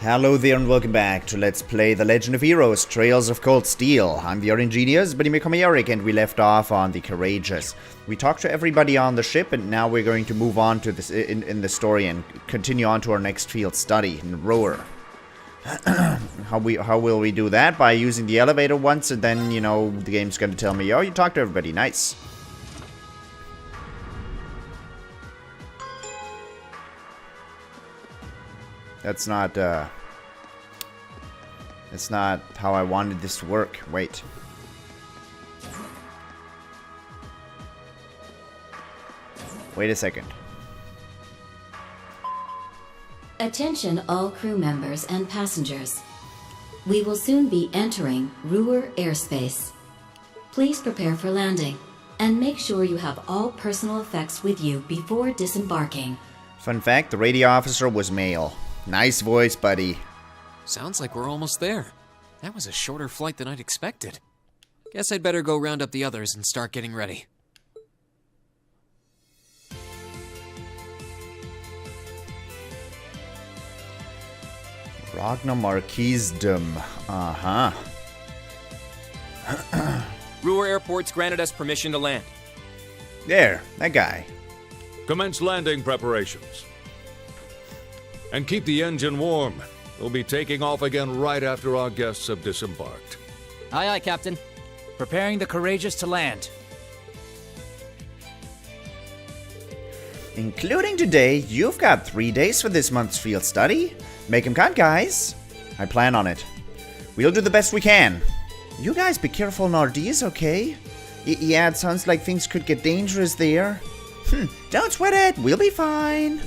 Hello there and welcome back to Let's Play The Legend of Heroes, Trails of Cold Steel. I'm the RNGenius, but you may call me Eric, and we left off on the Courageous. We talked to everybody on the ship, and now we're going to move on to this in the story and continue on to our next field study in Roer. How will we do that? By using the elevator once, and then, you know, the game's going to tell me, oh, you talked to everybody, nice. That's not how I wanted this to work. Wait. Wait a second. Attention all crew members and passengers. We will soon be entering Roer airspace. Please prepare for landing, and make sure you have all personal effects with you before disembarking. Fun fact, the radio officer was male. Nice voice, buddy. Sounds like we're almost there. That was a shorter flight than I'd expected. Guess I'd better go round up the others and start getting ready. Ragnar Marquisdom. Uh-huh. Roer Airport's granted us permission to land. There, that guy. Commence landing preparations. And keep the engine warm. We'll be taking off again right after our guests have disembarked. Aye, aye, Captain. Preparing the Courageous to land. Including today, you've got 3 days for this month's field study. Make 'em count, guys. I plan on it. We'll do the best we can. You guys be careful in RDs, okay? Yeah, it sounds like things could get dangerous there. Don't sweat it, we'll be fine.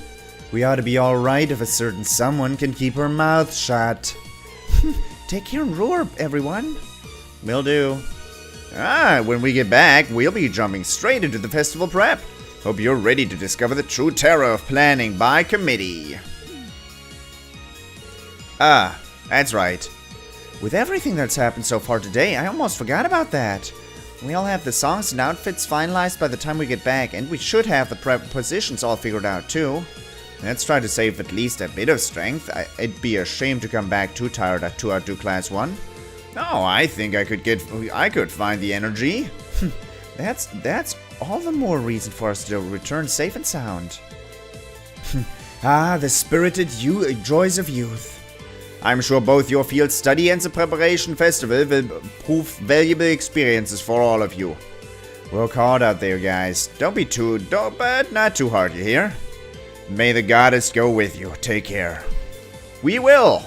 We ought to be alright if a certain someone can keep her mouth shut. Take care and roar, everyone. Will do. When we get back, we'll be jumping straight into the festival prep. Hope you're ready to discover the true terror of planning by committee. That's right. With everything that's happened so far today, I almost forgot about that. We'll have the songs and outfits finalized by the time we get back, and we should have the prep positions all figured out too. Let's try to save at least a bit of strength. It'd be a shame to come back too tired to outdo Class 1. Oh, I think I could find the energy. That's all the more reason for us to return safe and sound. The spirited joys of youth. I'm sure both your field study and the preparation festival will prove valuable experiences for all of you. Work hard out there, guys. But not too hard, you hear? May the goddess go with you. Take care. We will!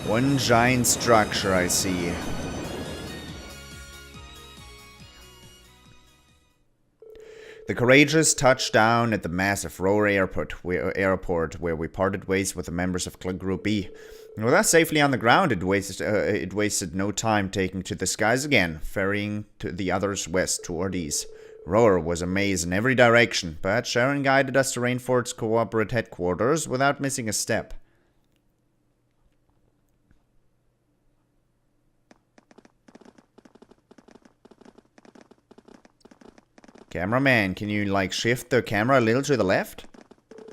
One giant structure, I see. The Courageous touched down at the massive Roer airport where we parted ways with the members of Group B. With us safely on the ground, it wasted no time taking to the skies again, ferrying to the others west toward east. Roer was a maze in every direction, but Sharon guided us to Rainfort's corporate headquarters without missing a step. Cameraman, can you, like, shift the camera a little to the left?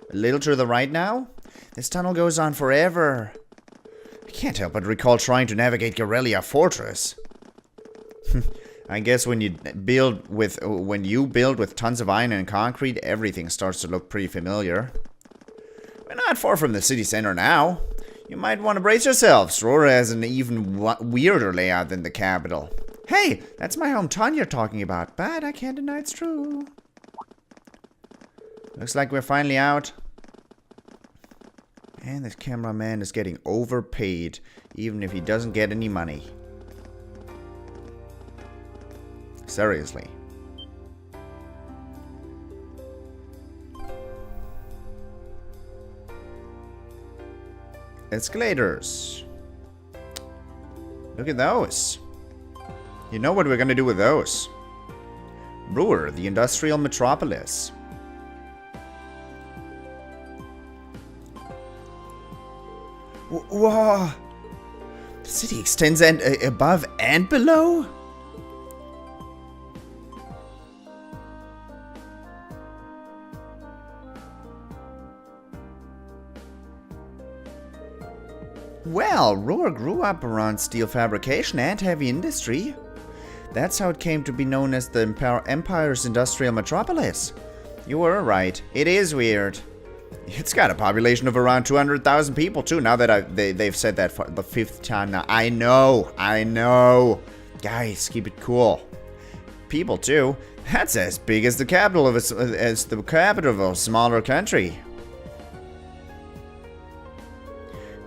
A little to the right now? This tunnel goes on forever. I can't help but recall trying to navigate Guerrilla Fortress. I guess when you build with tons of iron and concrete, everything starts to look pretty familiar. We're not far from the city center now. You might want to brace yourselves. Roer has an even weirder layout than the capital. Hey, that's my hometown you're talking about, but I can't deny it's true. Looks like we're finally out. And this cameraman is getting overpaid, even if he doesn't get any money. Seriously. Escalators. Look at those. You know what we're gonna do with those. Roer, the industrial metropolis. Whoa! city extends and above and below? Well, Roer grew up around steel fabrication and heavy industry. That's how it came to be known as the Empire's industrial metropolis. You were right. It is weird. It's got a population of around 200,000 people too, now that they've said that for the 5th time now. I know. Guys, keep it cool. People too. That's as big as the capital of a smaller country.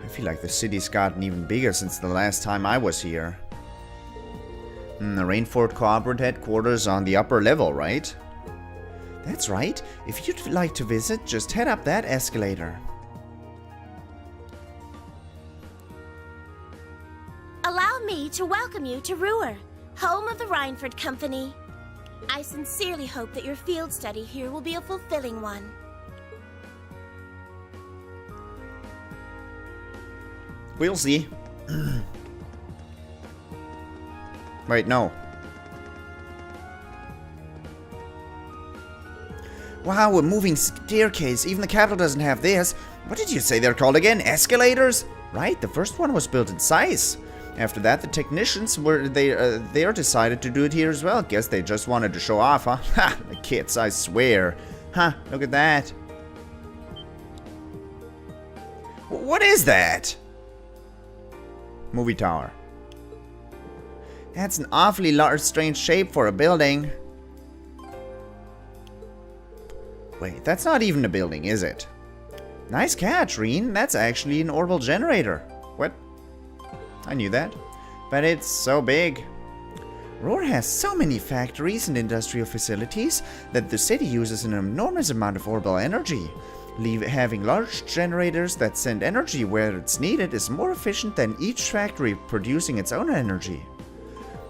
I feel like the city's gotten even bigger since the last time I was here. The Rainford Corporate Headquarters on the upper level, right? That's right. If you'd like to visit, just head up that escalator. Allow me to welcome you to Roer, home of the Reinford Company. I sincerely hope that your field study here will be a fulfilling one. We'll see. Wait, no. Wow, a moving staircase. Even the capital doesn't have this. What did you say they're called again? Escalators? Right, the first one was built in size. After that, the technicians they decided to do it here as well. Guess they just wanted to show off, huh? Ha! The kids, I swear. Huh, look at that. What is that? Movie tower. That's an awfully large, strange shape for a building. Wait, that's not even a building, is it? Nice catch, Rean. That's actually an orbital generator. What? I knew that. But it's so big. Roer has so many factories and industrial facilities that the city uses an enormous amount of orbital energy. Having large generators that send energy where it's needed is more efficient than each factory producing its own energy.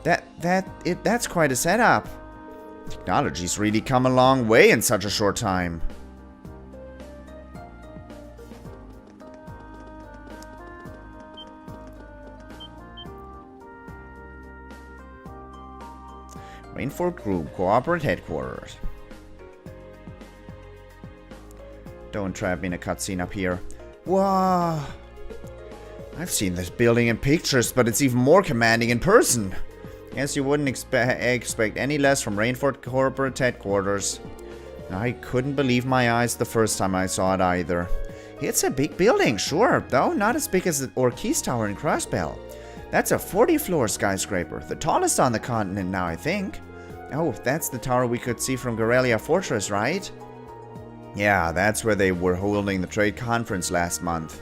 That's quite a setup. Technology's really come a long way in such a short time. Rainford Group Corporate Headquarters. Don't trap me in a cutscene up here. Whoa! I've seen this building in pictures, but it's even more commanding in person. Guess you wouldn't expect any less from Rainford Corporate Headquarters. I couldn't believe my eyes the first time I saw it either. It's a big building, sure, though not as big as the Orkis Tower in Crossbell. That's a 40-floor skyscraper, the tallest on the continent now, I think. Oh, that's the tower we could see from Gorelia Fortress, right? Yeah, that's where they were holding the trade conference last month.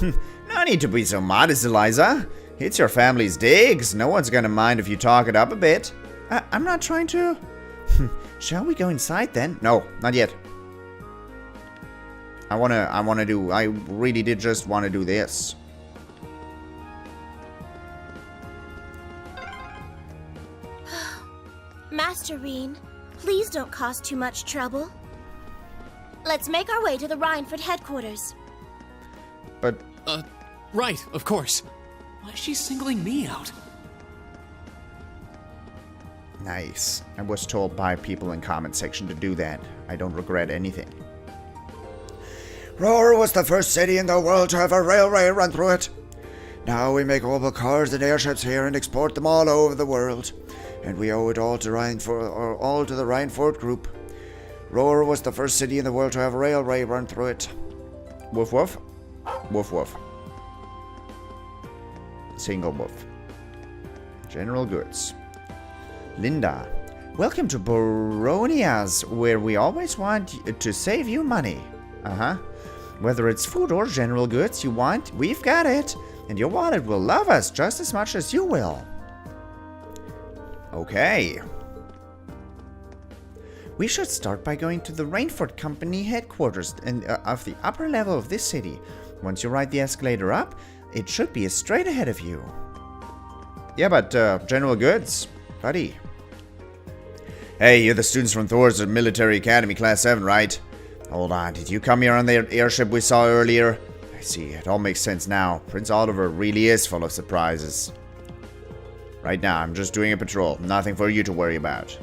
No need to be so modest, Eliza. It's your family's digs. No one's gonna mind if you talk it up a bit. I'm not trying to. Shall we go inside then? No, not yet. I really did just want to do this. Master Rean, please don't cause too much trouble. Let's make our way to the Reinford headquarters. But... right, of course. Why is she singling me out? Nice. I was told by people in comment section to do that. I don't regret anything. Roer was the first city in the world to have a railway run through it. Now we make orbital cars and airships here and export them all over the world. And we owe it all to the Rainford Group. Roer was the first city in the world to have a railway run through it. Woof woof. Woof woof. Single woof. General goods. Linda. Welcome to Boronia's, where we always want to save you money. Whether it's food or general goods you want, we've got it. And your wallet will love us just as much as you will. Okay. We should start by going to the Rainford Company headquarters of the upper level of this city. Once you ride the escalator up, it should be straight ahead of you. Yeah, but general goods, buddy. Hey, you're the students from Thors Military Academy, Class VII, right? Hold on, did you come here on the airship we saw earlier? I See, it all makes sense now. Prince Oliver really is full of surprises. Right now, I'm just doing a patrol. Nothing for you to worry about.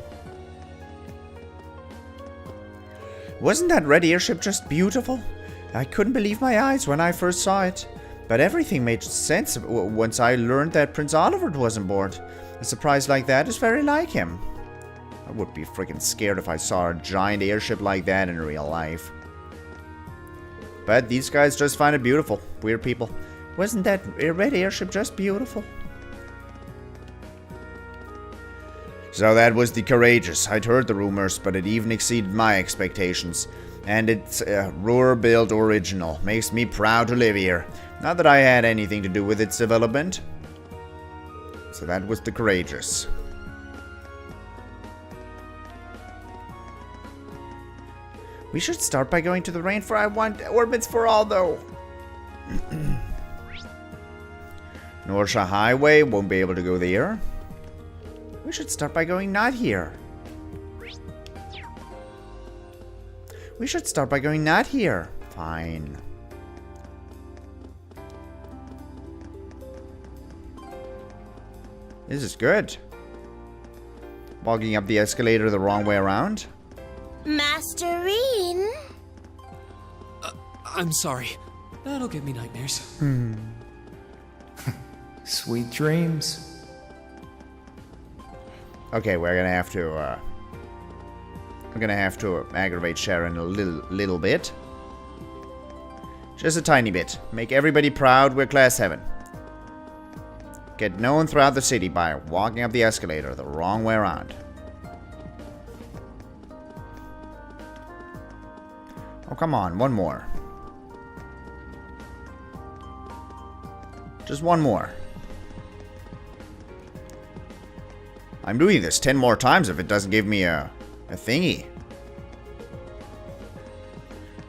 Wasn't that red airship just beautiful? I couldn't believe my eyes when I first saw it. But everything made sense once I learned that Prince Oliver was on board. A surprise like that is very like him. I would be freaking scared if I saw a giant airship like that in real life. But these guys just find it beautiful. Weird people. Wasn't that red airship just beautiful? So that was the Courageous. I'd heard the rumors, but it even exceeded my expectations. And it's a Roer-built original. Makes me proud to live here. Not that I had anything to do with its development. So that was the Courageous. We should start by going to the rainforest. I want orbits for all, though. Norsha Highway, won't be able to go there. We should start by going not here. We should start by going not here. Fine. This is good. Walking up the escalator the wrong way around. Master Rean? I'm sorry. That'll give me nightmares. Sweet dreams. Okay, we're gonna have to aggravate Sharon a little bit. Just a tiny bit. Make everybody proud we're Class 7. Get known throughout the city by walking up the escalator the wrong way around. Oh, come on, one more. Just one more. I'm doing this 10 more times if it doesn't give me a thingy.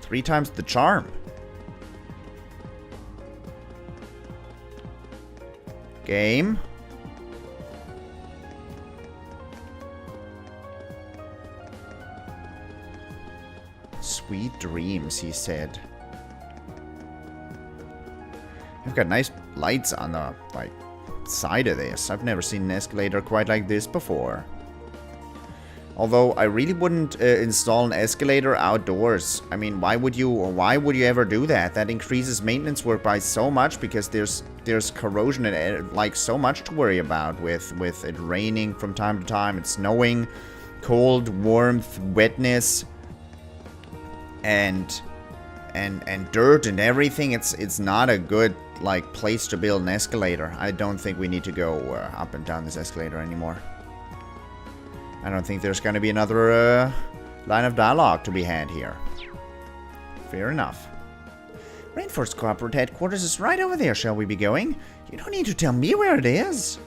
3 times the charm. Game. Sweet dreams, he said. You've got nice lights on the, side of this. I've never seen an escalator quite like this before. Although, I really wouldn't install an escalator outdoors. I mean, why would you ever do that? That increases maintenance work by so much because there's corrosion and so much to worry about with it raining from time to time, it's snowing, cold, warmth, wetness, and dirt and everything. It's not a good place to build an escalator. I don't think we need to go up and down this escalator anymore. I don't think there's going to be another line of dialogue to be had here. Fair enough. Rainforest Corporate Headquarters is right over there. Shall we be going? You don't need to tell me where it is.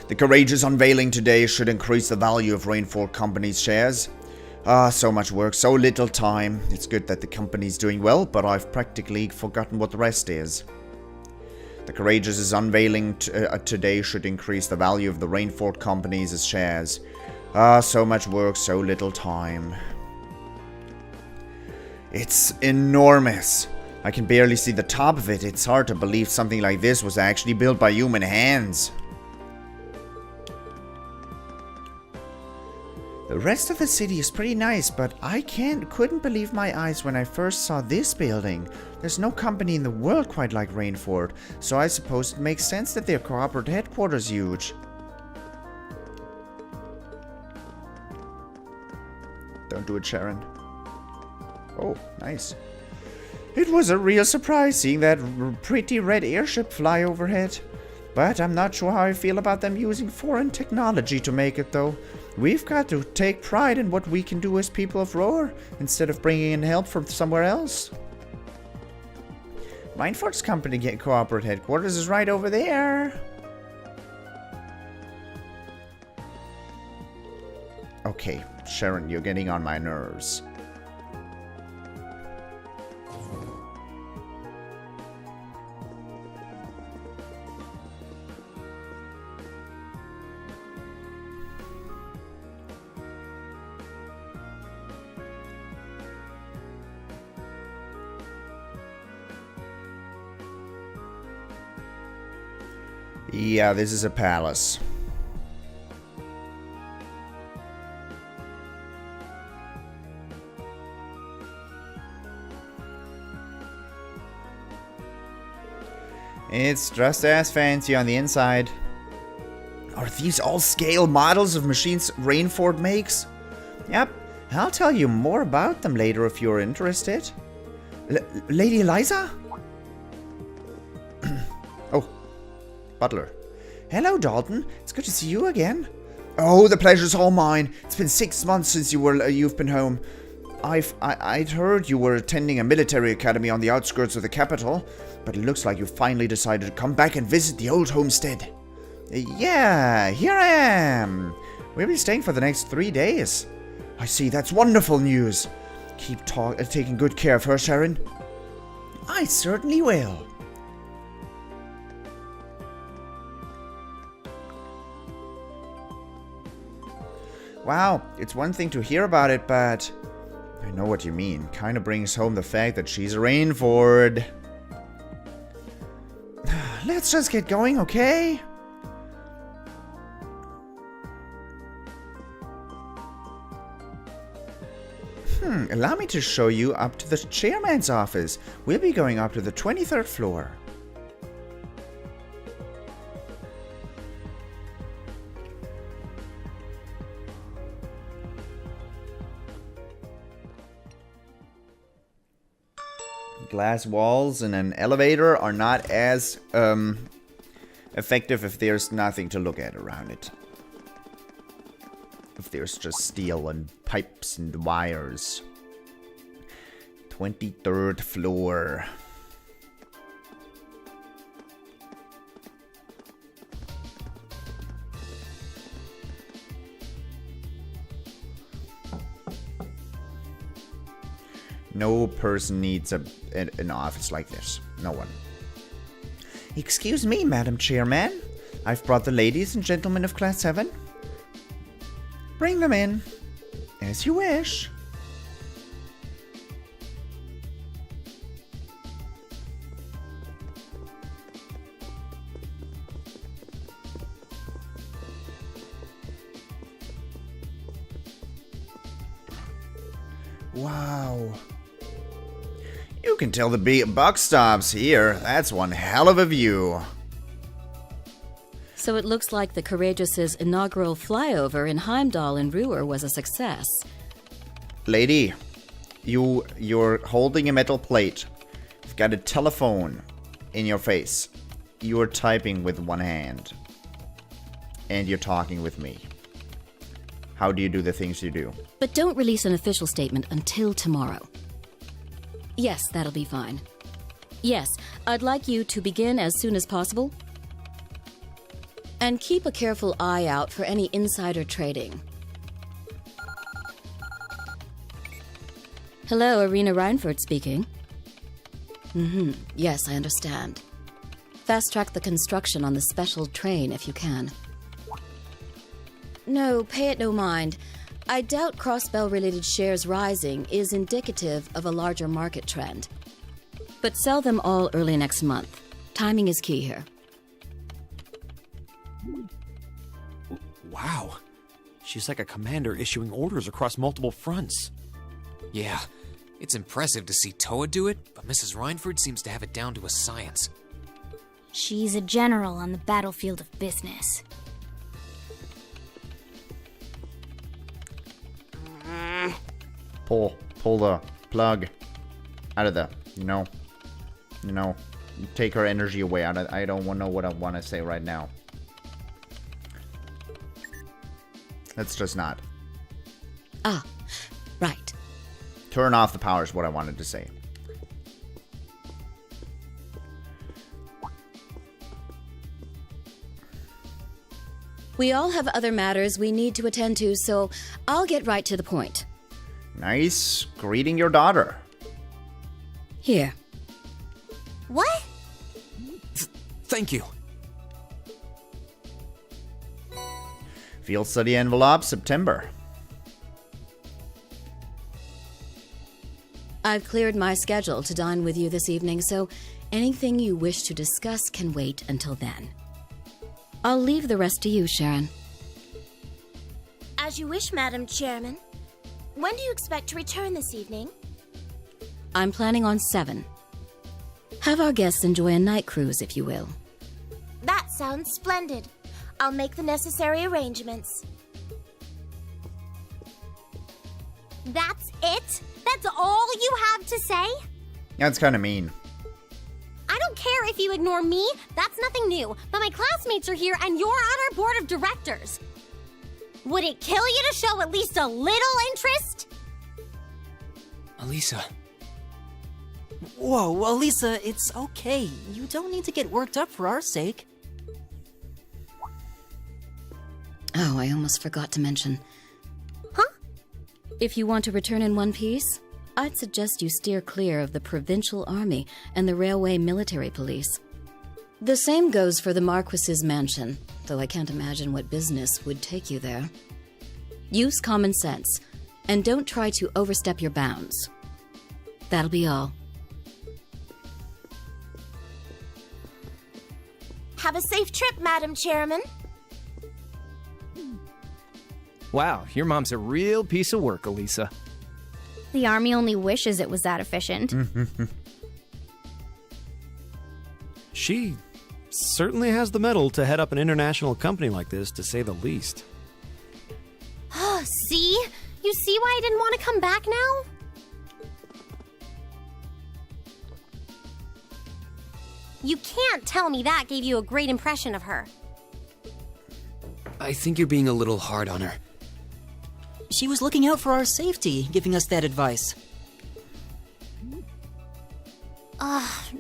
The Courageous unveiling today should increase the value of Rainforest Company's shares. So much work, so little time. It's good that the company's doing well, but I've practically forgotten what the rest is. The Courageous' unveiling today should increase the value of the Rainforest Company's shares. So much work, so little time. It's enormous. I can barely see the top of it. It's hard to believe something like this was actually built by human hands. The rest of the city is pretty nice, but I couldn't believe my eyes when I first saw this building. There's no company in the world quite like Rainforest, so I suppose it makes sense that their corporate headquarters is huge. Don't do it, Sharon. Oh, nice. It was a real surprise seeing that pretty red airship fly overhead. But I'm not sure how I feel about them using foreign technology to make it, though. We've got to take pride in what we can do as people of Roer, instead of bringing in help from somewhere else. Rainforest Company corporate headquarters is right over there. Okay, Sharon, you're getting on my nerves. Yeah, this is a palace. It's just as fancy on the inside. Are these all scale models of machines Rainford makes? Yep, I'll tell you more about them later if you're interested. Lady Eliza? Oh, Butler. Hello, Dalton. It's good to see you again. Oh, the pleasure's all mine. It's been 6 months since you've been home. I'd heard you were attending a military academy on the outskirts of the capital, but it looks like you finally decided to come back and visit the old homestead. Yeah, here I am. We'll be staying for the next 3 days. I see, that's wonderful news. Keep taking good care of her, Sharon. I certainly will. Wow, it's one thing to hear about it, but I know what you mean. Kinda brings home the fact that she's a Rainford. Let's just get going, okay? Allow me to show you up to the chairman's office. We'll be going up to the 23rd floor. Glass walls and an elevator are not as effective if there's nothing to look at around it. If there's just steel and pipes and wires. 23rd floor. No person needs an office like this. No one. Excuse me, Madam Chairman. I've brought the ladies and gentlemen of Class 7. Bring them in. As you wish. Wow. You can tell the big buck stops here. That's one hell of a view. So it looks like the Courageous' inaugural flyover in Heimdall and Roer was a success. Lady, you're holding a metal plate. You've got a telephone in your face. You're typing with one hand. And you're talking with me. How do you do the things you do? But don't release an official statement until tomorrow. Yes, that'll be fine. Yes, I'd like you to begin as soon as possible. And keep a careful eye out for any insider trading. Hello, Irina Reinford speaking. Yes, I understand. Fast-track the construction on the special train if you can. No, pay it no mind. I doubt Crossbell-related shares rising is indicative of a larger market trend. But sell them all early next month. Timing is key here. Wow. She's like a commander issuing orders across multiple fronts. Yeah, it's impressive to see TloH do it, but Mrs. Reinford seems to have it down to a science. She's a general on the battlefield of business. Pull the plug out of the, take her energy away. I don't know what I want to say right now. Let's just not. Ah, right. Turn off the power is what I wanted to say. We all have other matters we need to attend to, so I'll get right to the point. Nice greeting your daughter. Here. What? Thank you. Field study envelope, September. I've cleared my schedule to dine with you this evening, so anything you wish to discuss can wait until then. I'll leave the rest to you, Sharon. As you wish, Madam Chairman. When do you expect to return this evening? I'm planning on 7. Have our guests enjoy a night cruise, if you will. That sounds splendid. I'll make the necessary arrangements. That's it? That's all you have to say? That's kind of mean. I don't care if you ignore me. That's nothing new. But my classmates are here and you're on our board of directors. Would it kill you to show at least a little interest? Elisa. Whoa, Elisa, it's okay. You don't need to get worked up for our sake. Oh, I almost forgot to mention. Huh? If you want to return in one piece, I'd suggest you steer clear of the provincial army and the railway military police. The same goes for the Marquis's mansion, though I can't imagine what business would take you there. Use common sense, and don't try to overstep your bounds. That'll be all. Have a safe trip, Madam Chairman. Wow, your mom's a real piece of work, Elisa. The army only wishes it was that efficient. She certainly has the mettle to head up an international company like this, to say the least. See? You see why I didn't want to come back now? You can't tell me that gave you a great impression of her. I think you're being a little hard on her. She was looking out for our safety, giving us that advice.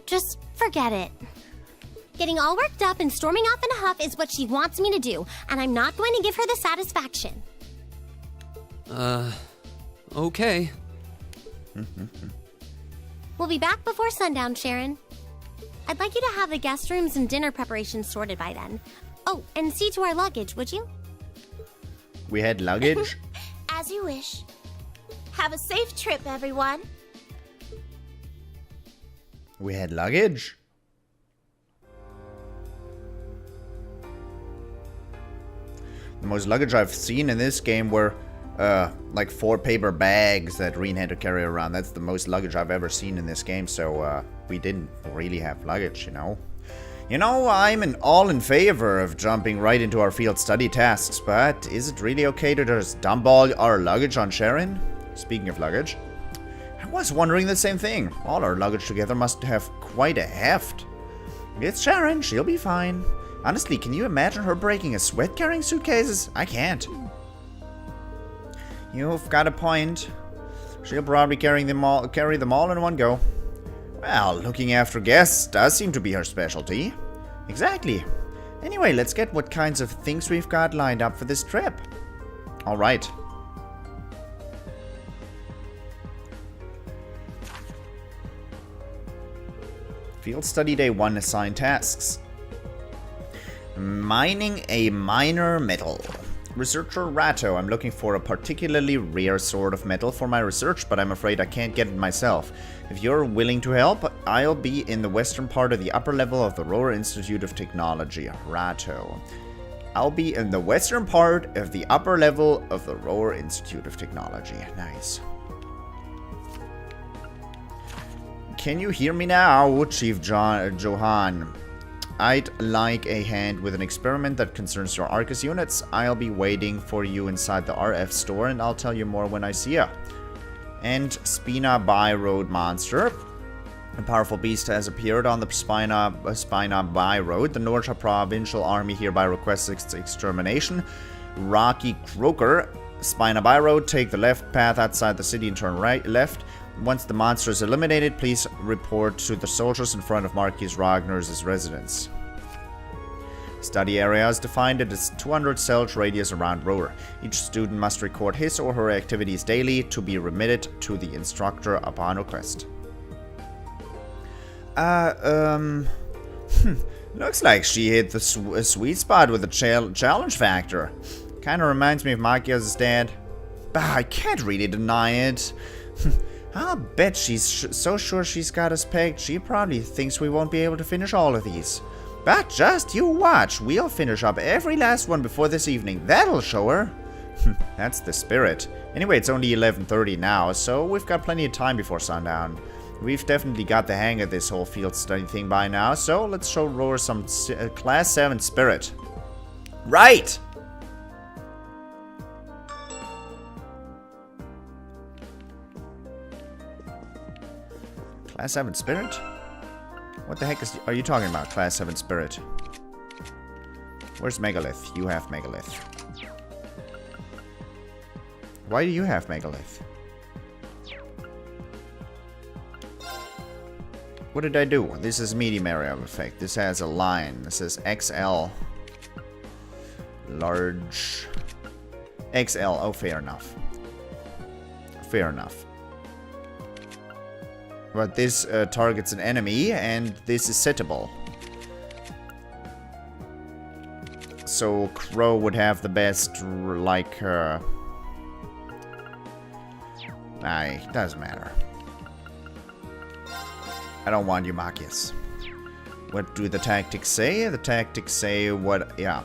Just forget it. Getting all worked up and storming off in a huff is what she wants me to do, and I'm not going to give her the satisfaction. Okay. We'll be back before sundown, Sharon. I'd like you to have the guest rooms and dinner preparations sorted by then. Oh, and see to our luggage, would you? We had luggage? As you wish. Have a safe trip, everyone. We had luggage? The most luggage I've seen in this game were like 4 paper bags that Rean had to carry around. That's the most luggage I've ever seen in this game, so we didn't really have luggage, you know. You know, I'm all in favor of jumping right into our field study tasks, but is it really okay to just dump all our luggage on Sharon? Speaking of luggage, I was wondering the same thing. All our luggage together must have quite a heft. It's Sharon, she'll be fine. Honestly, can you imagine her breaking a sweat carrying suitcases? I can't. You've got a point. She'll probably carry them all in one go. Well, looking after guests does seem to be her specialty. Exactly. Anyway, let's get what kinds of things we've got lined up for this trip. Alright. Field Study Day 1 assigned tasks. Mining a minor metal. Researcher Ratto, I'm looking for a particularly rare sort of metal for my research, but I'm afraid I can't get it myself. If you're willing to help, I'll be in the western part of the upper level of the Roer Institute of Technology. Ratto. I'll be in the western part of the upper level of the Roer Institute of Technology. Nice. Can you hear me now, Chief Johan? I'd like a hand with an experiment that concerns your Arcus units. I'll be waiting for you inside the RF store, and I'll tell you more when I see ya. And Spina By-Road monster. A powerful beast has appeared on the Spina By-Road. The Norja Provincial Army hereby requests its extermination. Rocky Croaker. Spina By-Road, take the left path outside the city and turn left. Once the monster is eliminated, please report to the soldiers in front of Marquis Ragnar's residence. Study area is defined as 200 cells radius around Roer. Each student must record his or her activities daily to be remitted to the instructor upon request. Looks like she hit the sweet spot with the challenge factor. Kinda reminds me of Marquis's dad. But I can't really deny it. I'll bet she's so sure she's got us pegged, she probably thinks we won't be able to finish all of these. But just you watch. We'll finish up every last one before this evening. That'll show her. That's the spirit. Anyway, it's only 11:30 now, so we've got plenty of time before sundown. We've definitely got the hang of this whole field study thing by now, so let's show Roer some Class 7 spirit. Right! Class 7 spirit? What the heck are you talking about, Class 7 spirit? Where's Megalith? You have Megalith. Why do you have Megalith? What did I do? This is medium area of effect. This has a line. This is XL. Large. XL. Oh, fair enough. Fair enough. But this targets an enemy, and this is settable. So Crow would have the best, like, doesn't matter. I don't want you, Marcus. What do the tactics say? The tactics say what... yeah.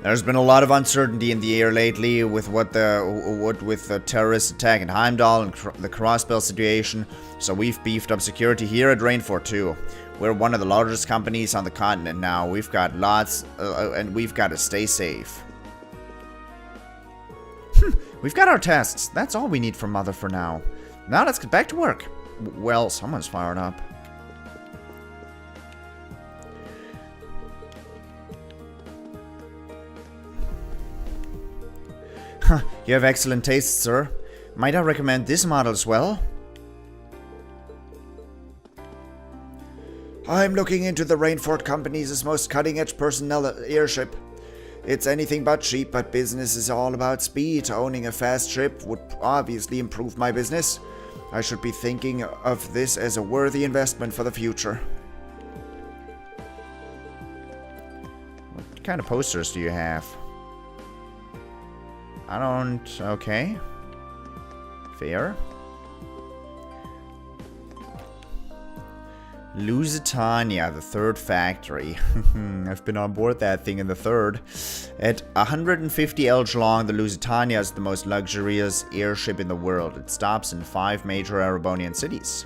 There's been a lot of uncertainty in the air lately with with the terrorist attack in Heimdall and the Crossbell situation, so we've beefed up security here at Rainford too. We're one of the largest companies on the continent now. We've got lots, and we've got to stay safe. We've got our tests. That's all we need from Mother for now. Now let's get back to work. Well, someone's fired up. Huh, you have excellent taste, sir. Might I recommend this model as well? I'm looking into the Rainford Company's most cutting-edge personnel airship. It's anything but cheap, but business is all about speed. Owning a fast ship would obviously improve my business. I should be thinking of this as a worthy investment for the future. What kind of posters do you have? I don't... okay. Fair. Lusitania, the third factory. I've been on board that thing in the third. At 150 elge long, the Lusitania is the most luxurious airship in the world. It stops in 5 major Erebonian cities.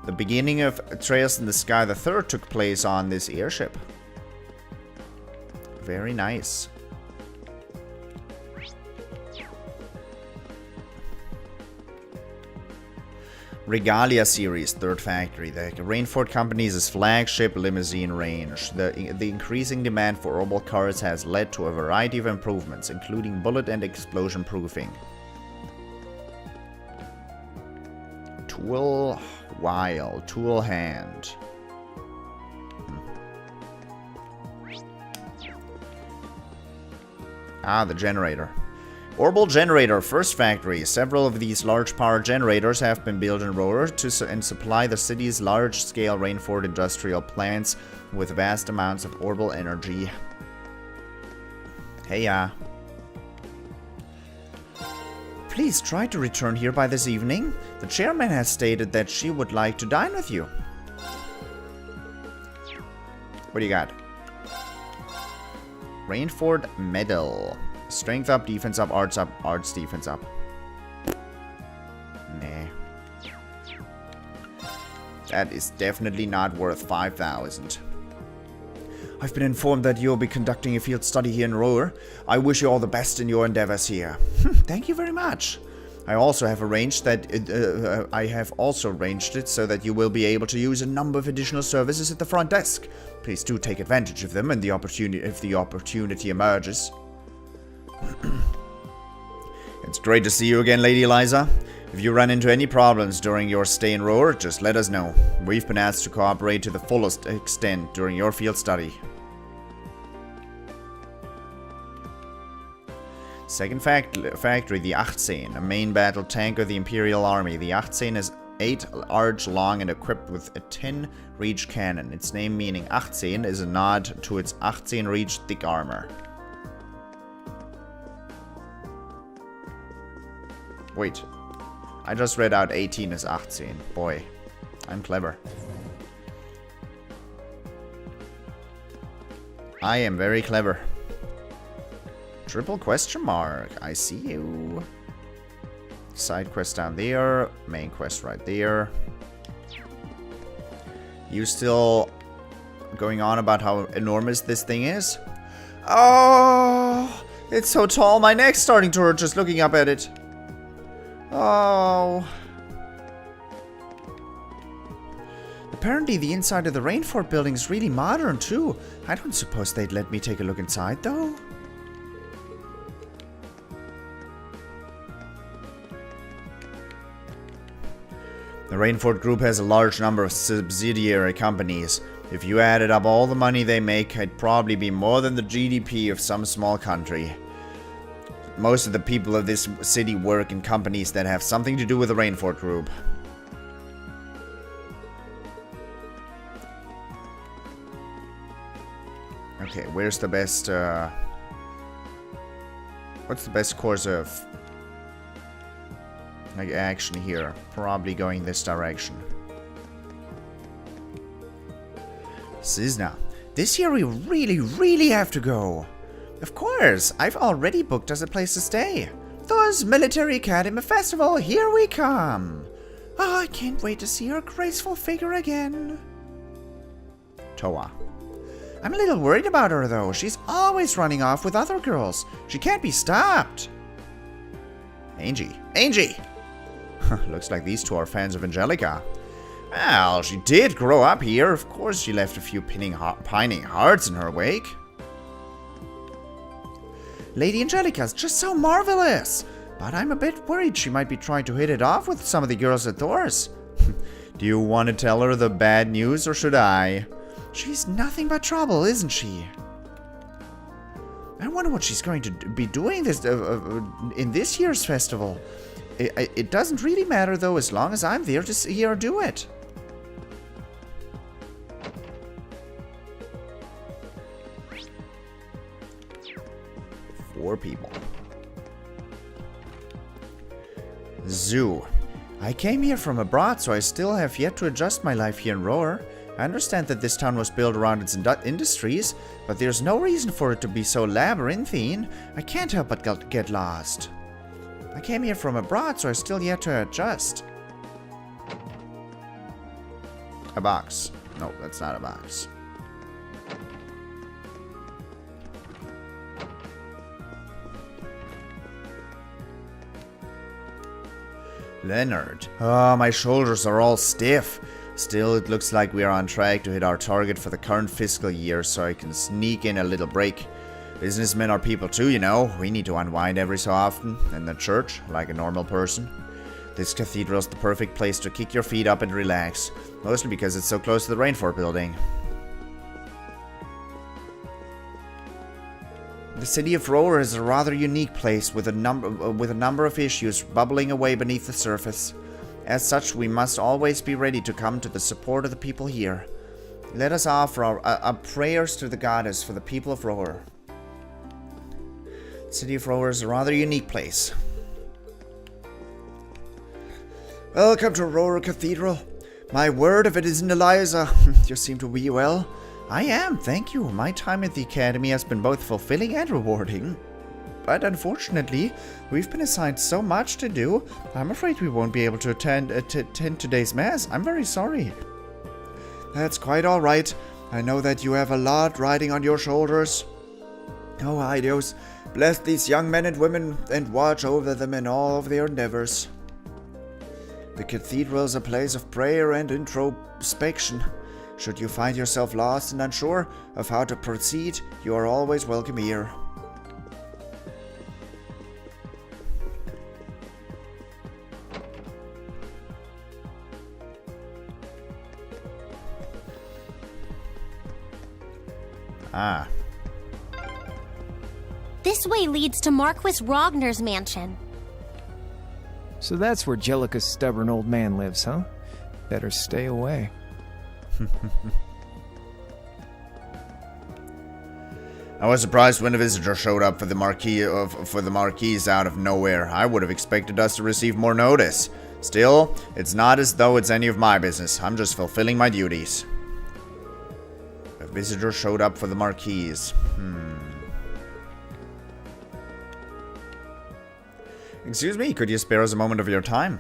The beginning of Trails in the Sky the Third took place on this airship. Very nice. Regalia series, third factory. The Rainford Company's flagship limousine range. The increasing demand for orbital cars has led to a variety of improvements, including bullet and explosion proofing. Tool while, tool hand. Ah, the generator. Orbital generator, first factory. Several of these large power generators have been built in Roer and supply the city's large-scale Rainford industrial plants with vast amounts of orbital energy. Heya. Please try to return here by this evening. The chairman has stated that she would like to dine with you. What do you got? Rainford Medal. Strength up, defense up, arts defense up. Nah. That is definitely not worth 5,000. I've been informed that you'll be conducting a field study here in Roer. I wish you all the best in your endeavors here. Thank you very much. I also have arranged that it so that you will be able to use a number of additional services at the front desk. Please do take advantage of them and if the opportunity emerges. It's great to see you again, Lady Eliza. If you run into any problems during your stay in Roer, just let us know. We've been asked to cooperate to the fullest extent during your field study. Second factory, the 18, a main battle tank of the Imperial Army. The 18 is 8 arch long and equipped with a 10 reach cannon. Its name meaning 18 is a nod to its 18 reach thick armor. Wait, I just read out 18 is 18. Boy. I'm clever. I am very clever. Triple question mark. I see you. Side quest down there. Main quest right there. You still going on about how enormous this thing is? Oh, it's so tall. My neck's starting to hurt just looking up at it. Oh. Apparently the inside of the Rainford building is really modern too. I don't suppose they'd let me take a look inside though. The Rainford Group has a large number of subsidiary companies. If you added up all the money they make, it'd probably be more than the GDP of some small country. Most of the people of this city work in companies that have something to do with the Rainford Group. Okay, where's the best, what's the best course of, like, action here? Probably going this direction. Sizna, this year we really have to go. Of course, I've already booked us a place to stay. Thors Military Academy Festival, here we come. Oh, I can't wait to see her graceful figure again. Toa. I'm a little worried about her, though. She's always running off with other girls. She can't be stopped. Angie. Angie! Looks like these two are fans of Angelica. Well, she did grow up here. Of course, she left a few pining hearts in her wake. Lady Angelica's just so marvelous. But I'm a bit worried she might be trying to hit it off with some of the girls at Thors. Do you want to tell her the bad news, or should I? She's nothing but trouble, isn't she? I wonder what she's going to be doing this in this year's festival. It doesn't really matter, though, as long as I'm there to see her do it. Four people. Zoo. I came here from abroad, so I still have yet to adjust my life here in Roer. I understand that this town was built around its industries, but there's no reason for it to be so labyrinthine. I can't help but get lost. I came here from abroad, so I still yet to adjust. A box. No, that's not a box. Leonard. Oh, my shoulders are all stiff. Still, it looks like we are on track to hit our target for the current fiscal year, so I can sneak in a little break. Businessmen are people too, you know. We need to unwind every so often, in the church, like a normal person. This cathedral's the perfect place to kick your feet up and relax, mostly because it's so close to the Rainford building. The city of Roer is a rather unique place with a number of issues bubbling away beneath the surface. As such, we must always be ready to come to the support of the people here. Let us offer our prayers to the goddess for the people of Roer. The city of Roer is a rather unique place. Welcome to Roer Cathedral. My word, if it isn't Eliza. You seem to be well. I am, thank you. My time at the academy has been both fulfilling and rewarding. But unfortunately, we've been assigned so much to do, I'm afraid we won't be able to attend today's mass. I'm very sorry. That's quite alright. I know that you have a lot riding on your shoulders. Oh, Idios, bless these young men and women and watch over them in all of their endeavors. The cathedral is a place of prayer and introspection. Should you find yourself lost and unsure of how to proceed, you are always welcome here. Ah. This way leads to Marquis Rogner's mansion. So that's where Jellica's stubborn old man lives, huh? Better stay away. I was surprised when a visitor showed up for the Marquise out of nowhere. I would have expected us to receive more notice. Still, it's not as though it's any of my business. I'm just fulfilling my duties. A visitor showed up for the marquise. Excuse me, could you spare us a moment of your time?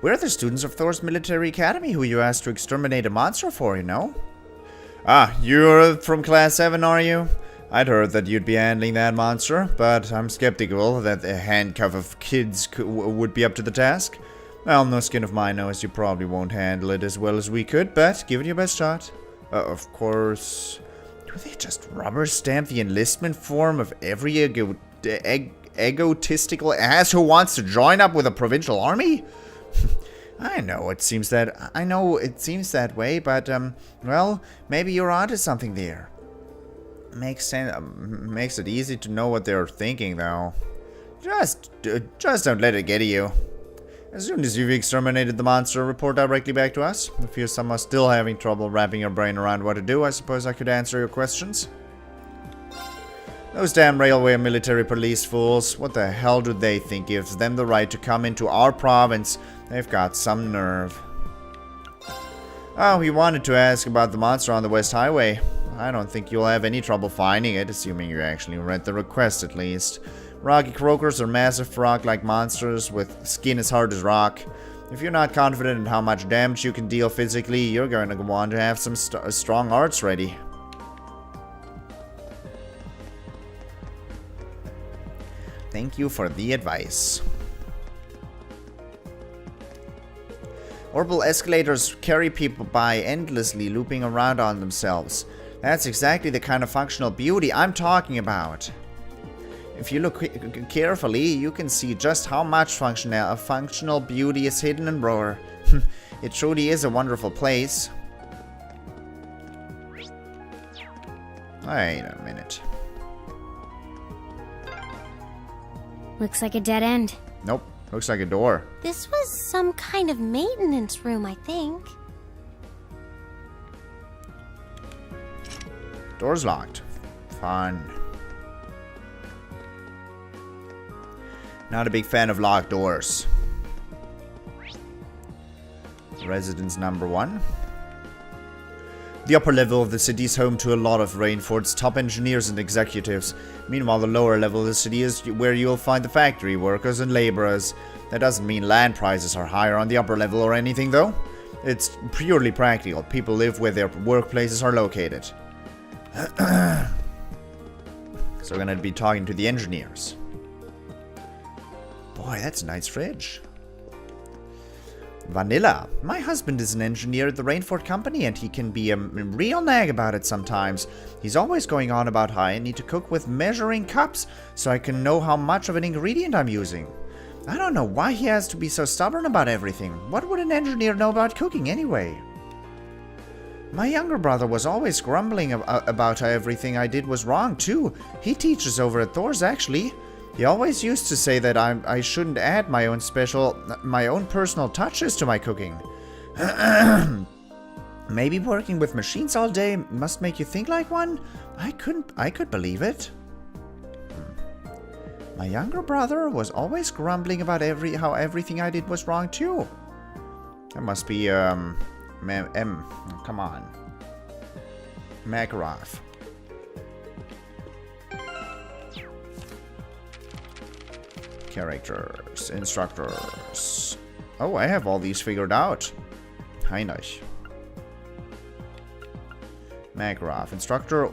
We're the students of Thors Military Academy who you asked to exterminate a monster for, you know? Ah, you're from Class 7, are you? I'd heard that you'd be handling that monster, but I'm skeptical that a handcuff of kids would be up to the task. Well, no skin of my nose, you probably won't handle it as well as we could, but give it your best shot. Of course... Do they just rubber stamp the enlistment form of every egotistical ass who wants to join up with a provincial army? I know it seems that way, but well, maybe you're onto something there. Makes sense. Makes it easy to know what they're thinking, though. Just don't let it get to you. As soon as you've exterminated the monster, report directly back to us. If you're somehow still having trouble wrapping your brain around what to do, I suppose I could answer your questions. Those damn railway and military police fools. What the hell do they think gives them the right to come into our province? They've got some nerve. Oh, you wanted to ask about the monster on the West Highway. I don't think you'll have any trouble finding it, assuming you actually read the request at least. Rocky croakers are massive frog-like monsters with skin as hard as rock. If you're not confident in how much damage you can deal physically, you're going to want to have some strong arts ready. Thank you for the advice. Orbital escalators carry people by endlessly looping around on themselves. That's exactly the kind of functional beauty I'm talking about. If you look carefully, you can see just how much functional beauty is hidden in Roer. It truly is a wonderful place. Wait a minute. Looks like a dead end. Nope, looks like a door. This was some kind of maintenance room, I think. Door's locked. Fun. Not a big fan of locked doors. Residence number 1. The upper level of the city is home to a lot of Rainford's top engineers and executives. Meanwhile, the lower level of the city is where you'll find the factory workers and laborers. That doesn't mean land prices are higher on the upper level or anything, though. It's purely practical. People live where their workplaces are located. So we're gonna be talking to the engineers. Boy, that's a nice fridge. Vanilla. My husband is an engineer at the Rainford Company, and he can be a real nag about it sometimes. He's always going on about how I need to cook with measuring cups so I can know how much of an ingredient I'm using. I don't know why he has to be so stubborn about everything. What would an engineer know about cooking anyway? My younger brother was always grumbling about how everything I did was wrong, too. He teaches over at Thors, actually. He always used to say that I shouldn't add my own personal touches to my cooking. Maybe working with machines all day must make you think like one? I could believe it. My younger brother was always grumbling about how everything I did was wrong too. That must be come on. Makarov. Characters, instructors. Oh, I have all these figured out. Heinrich. Makarov. Instructor,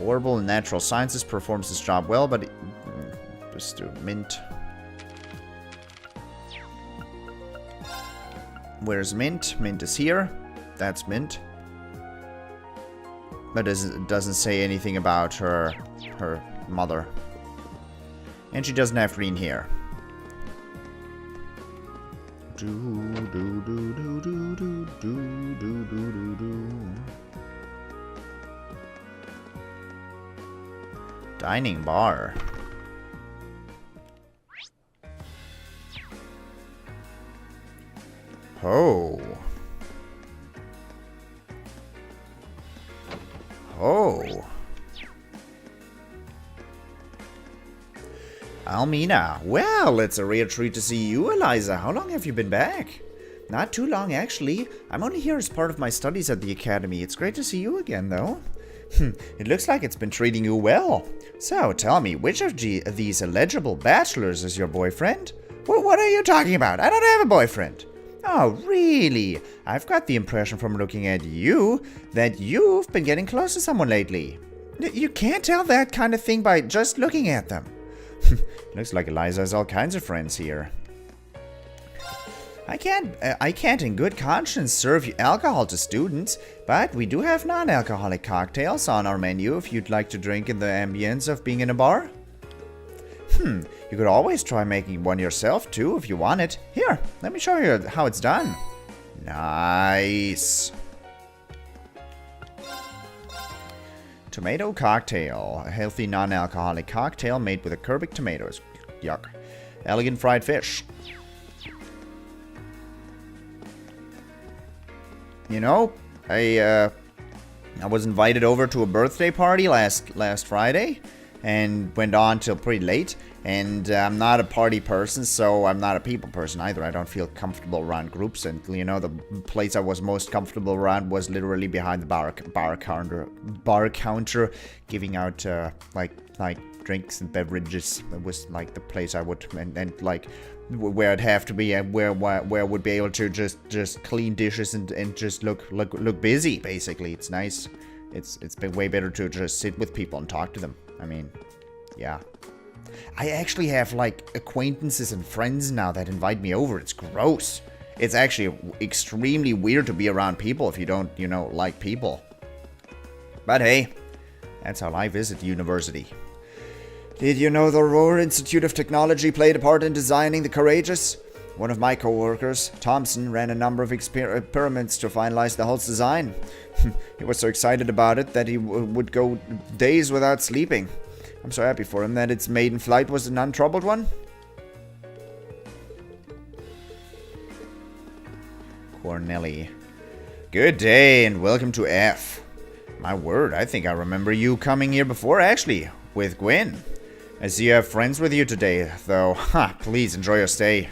Orbital and Natural Sciences, performs this job well, but just do Mint. Where's Mint? Mint is here. That's Mint. But it doesn't say anything about her mother. And she doesn't have Rean here. Dining bar. Oh. Oh. Almina. Well, it's a real treat to see you, Eliza. How long have you been back? Not too long, actually. I'm only here as part of my studies at the Academy. It's great to see you again, though. It looks like it's been treating you well. So, tell me, which of these eligible bachelors is your boyfriend? Well, what are you talking about? I don't have a boyfriend. Oh, really? I've got the impression from looking at you that you've been getting close to someone lately. You can't tell that kind of thing by just looking at them. Looks like Eliza has all kinds of friends here. I can't in good conscience serve alcohol to students, but we do have non-alcoholic cocktails on our menu if you'd like to drink in the ambience of being in a bar. You could always try making one yourself too if you want it. Here, let me show you how it's done. Nice. Tomato cocktail. A healthy non-alcoholic cocktail made with acerbic tomatoes. Yuck. Elegant fried fish. You know, I was invited over to a birthday party last Friday and went on till pretty late. And I'm not a party person, so I'm not a people person either. I don't feel comfortable around groups. And, you know, the place I was most comfortable around was literally behind the bar counter, giving out, like drinks and beverages. It was, like, the place I would, and like, where I'd have to be, and where I would be able to just clean dishes and just look busy, basically. It's nice. It's been way better to just sit with people and talk to them. I mean, yeah. I actually have, like, acquaintances and friends now that invite me over. It's gross. It's actually extremely weird to be around people if you don't, you know, like people. But hey, that's how life is at the university. Did you know the Roer Institute of Technology played a part in designing the Courageous? One of my co-workers, Thompson, ran a number of experiments to finalize the Hulk's design. He was so excited about it that he would go days without sleeping. I'm so happy for him that its maiden flight was an untroubled one. Corneli. Good day and welcome to F. My word, I think I remember you coming here before, actually, with Gwen. I see you have friends with you today, though. Please enjoy your stay.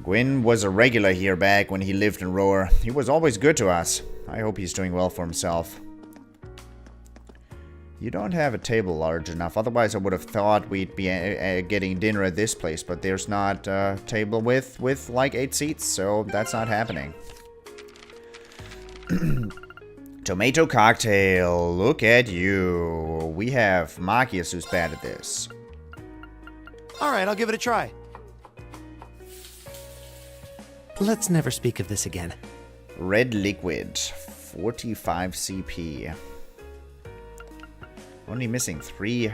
Gwen was a regular here back when he lived in Roer. He was always good to us. I hope he's doing well for himself. You don't have a table large enough, otherwise I would have thought we'd be getting dinner at this place, but there's not a table with like 8 seats, so that's not happening. Tomato cocktail, look at you. We have Machias who's bad at this. Alright, I'll give it a try. Let's never speak of this again. Red liquid, 45 CP. Only missing 3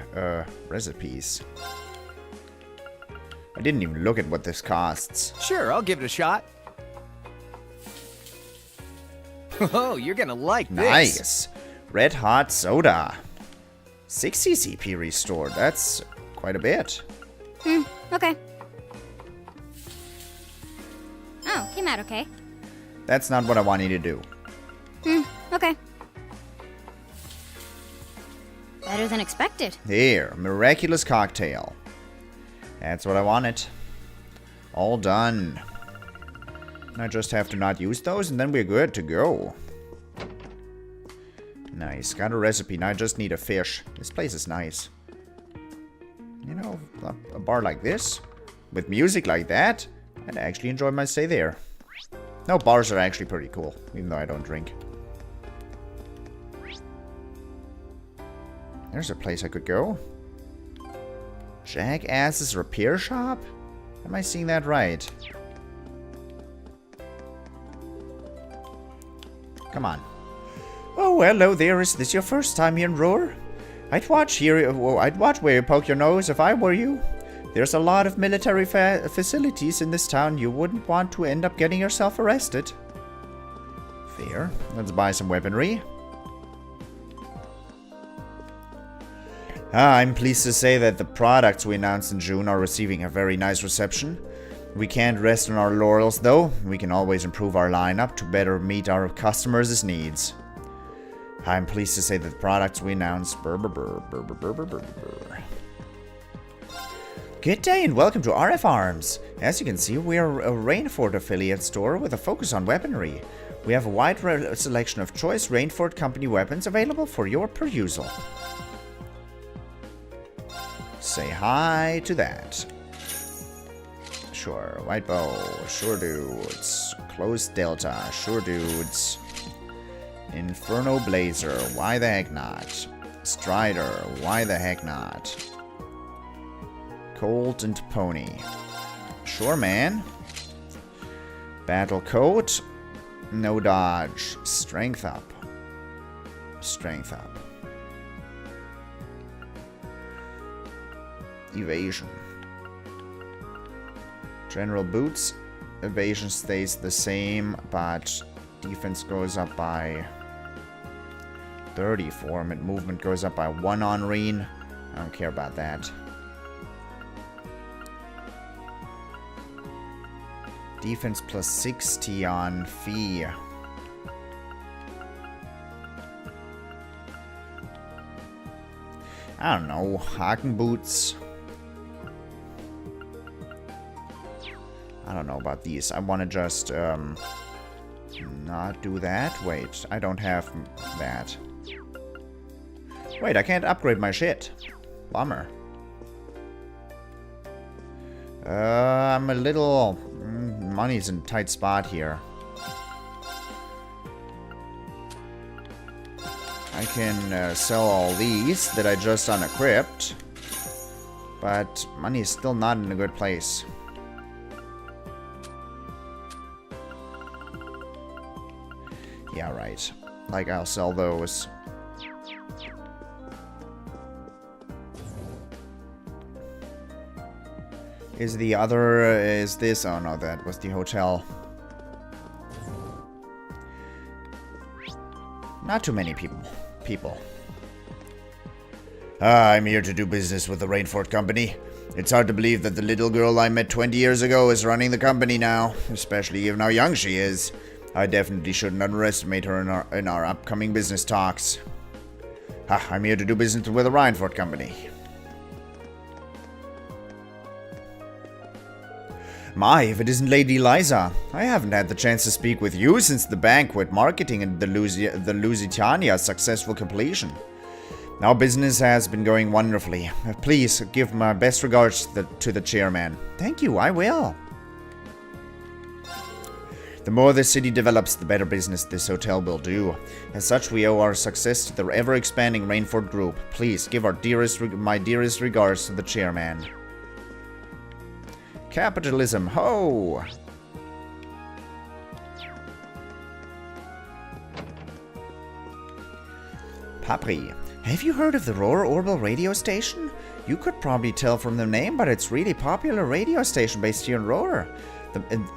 recipes. I didn't even look at what this costs. Sure, I'll give it a shot. Oh, you're gonna like this. Nice. Red hot soda. 60 CP restored. That's quite a bit. Okay. Oh, came out okay. That's not what I want you to do. Okay. Better than expected. Here, miraculous cocktail. That's what I wanted. All done. I just have to not use those and then we're good to go. Nice, got a recipe. Now I just need a fish. This place is nice. You know, a bar like this, with music like that, I'd actually enjoy my stay there. No, bars are actually pretty cool, even though I don't drink. There's a place I could go. Jackass's repair shop? Am I seeing that right? Come on. Oh, hello there. Is this your first time here in Roer? I'd watch where you poke your nose if I were you. There's a lot of military facilities in this town. You wouldn't want to end up getting yourself arrested. Fair. Let's buy some weaponry. I'm pleased to say that the products we announced in June are receiving a very nice reception. We can't rest on our laurels though. We can always improve our lineup to better meet our customers' needs. I'm pleased to say that the products we announced... Good day and welcome to RF Arms. As you can see, we are a Rainford affiliate store with a focus on weaponry. We have a wide selection of choice Rainford company weapons available for your perusal. Say hi to that. Sure, white bow, sure dudes. Close delta, sure dudes. Inferno blazer, why the heck not? Strider, why the heck not? Colt and pony. Sure, man. Battle coat. No dodge. Strength up. Strength up. Evasion. General boots. Evasion stays the same, but defense goes up by 34. Movement goes up by 1 on Rean. I don't care about that. Defense plus 60 on Fee. I don't know. Haken boots. I don't know about these. I want to just not do that. Wait, I don't have that. Wait, I can't upgrade my shit. Bummer. I'm a little... money's in a tight spot here. I can sell all these that I just unequipped. But money is still not in a good place. Yeah, right. Like, I'll sell those. Is the other... is this... oh no, that was the hotel. Not too many people. I'm here to do business with the Rainford Company. It's hard to believe that the little girl I met 20 years ago is running the company now, especially given how young she is. I definitely shouldn't underestimate her in our upcoming business talks. I'm here to do business with the Rainford Company. My, if it isn't Lady Liza. I haven't had the chance to speak with you since the banquet, marketing, and the Lusitania's successful completion. Our business has been going wonderfully. Please give my best regards to the chairman. Thank you, I will. The more the city develops, the better business this hotel will do. As such, we owe our success to the ever-expanding Rainford Group. Please give my dearest regards to the chairman. Capitalism, ho! Papri, have you heard of the Roer Orbital radio station? You could probably tell from the name, but it's really popular radio station based here in Roer.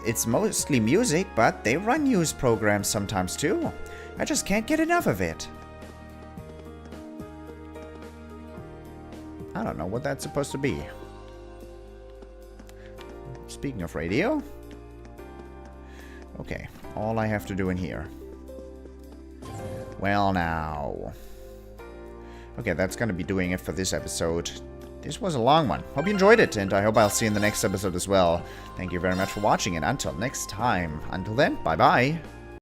It's mostly music, but they run news programs sometimes too. I just can't get enough of it. I don't know what that's supposed to be. Speaking of radio. Okay, all I have to do in here. Well now. Okay, that's gonna be doing it for this episode. This was a long one. Hope you enjoyed it, and I hope I'll see you in the next episode as well. Thank you very much for watching, and until next time. Until then, bye-bye.